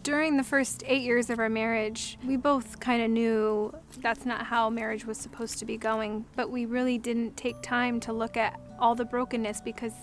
During the first 8 years of our marriage, we both kind of knew that's not how marriage was supposed to be going, but we really didn't take time to look at all the brokenness because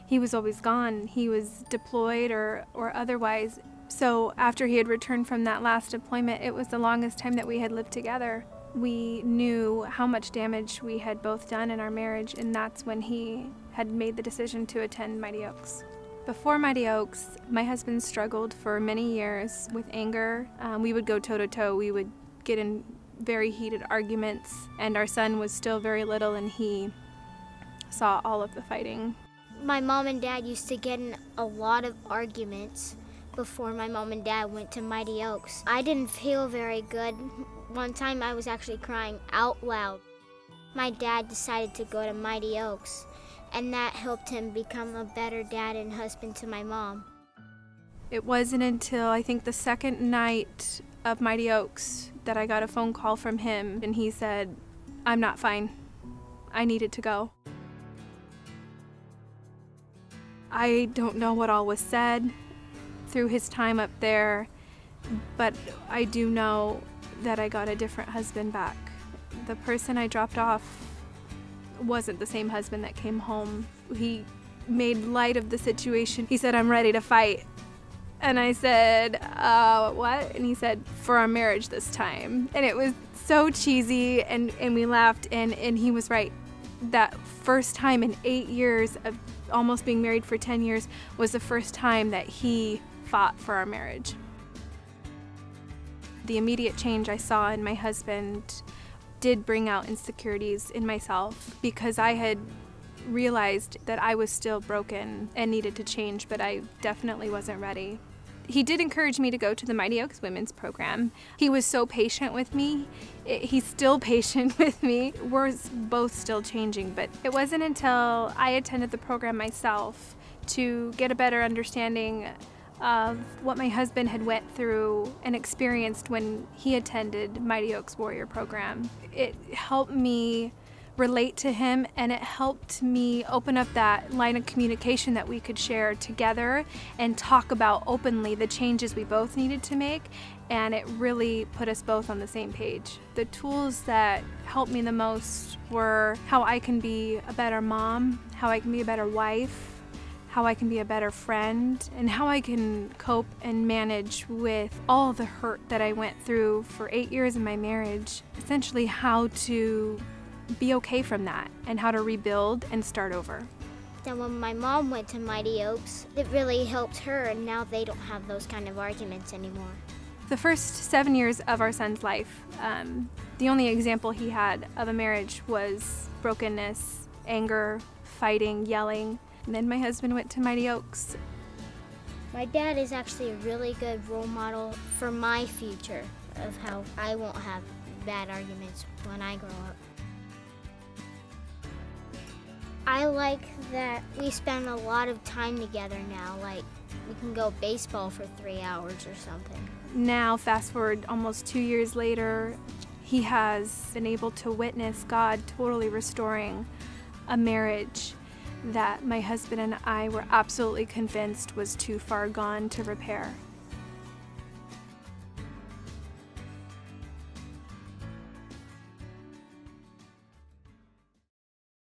he was always gone. He was deployed or otherwise. So after he had returned from that last deployment, it was the longest time that we had lived together. We knew how much damage we had both done in our marriage, and that's when he had made the decision to attend Mighty Oaks. Before Mighty Oaks, my husband struggled for many years with anger. We would go toe-to-toe. We would get in very heated arguments, and our son was still very little, and he saw all of the fighting. My mom and dad used to get in a lot of arguments before my mom and dad went to Mighty Oaks. I didn't feel very good. One time I was actually crying out loud. My dad decided to go to Mighty Oaks, and that helped him become a better dad and husband to my mom. It wasn't until I think the second night of Mighty Oaks that I got a phone call from him, and he said, "I'm not fine. I needed to go." I don't know what all was said through his time up there, but I do know that I got a different husband back. The person I dropped off wasn't the same husband that came home. He made light of the situation. He said, "I'm ready to fight." And I said, what? And he said, "For our marriage this time." And it was so cheesy, and we laughed, and he was right. That first time in 8 years of almost being married for 10 years was the first time that he fought for our marriage. The immediate change I saw in my husband did bring out insecurities in myself because I had realized that I was still broken and needed to change, but I definitely wasn't ready. He did encourage me to go to the Mighty Oaks Women's Program. He was so patient with me. He's still patient with me. We're both still changing, but it wasn't until I attended the program myself to get a better understanding of what my husband had went through and experienced when he attended Mighty Oaks Warrior Program. It helped me relate to him, and it helped me open up that line of communication that we could share together and talk about openly the changes we both needed to make, and it really put us both on the same page. The tools that helped me the most were how I can be a better mom, how I can be a better wife, how I can be a better friend, and how I can cope and manage with all the hurt that I went through for 8 years in my marriage. Essentially how to be okay from that and how to rebuild and start over. Then when my mom went to Mighty Oaks, it really helped her, and now they don't have those kind of arguments anymore. The first 7 years of our son's life, the only example he had of a marriage was brokenness, anger, fighting, yelling. And then my husband went to Mighty Oaks. My dad is actually a really good role model for my future of how I won't have bad arguments when I grow up. I like that we spend a lot of time together now, like we can go baseball for 3 hours or something. Now, fast forward almost 2 years later, he has been able to witness God totally restoring a marriage that my husband and I were absolutely convinced was too far gone to repair.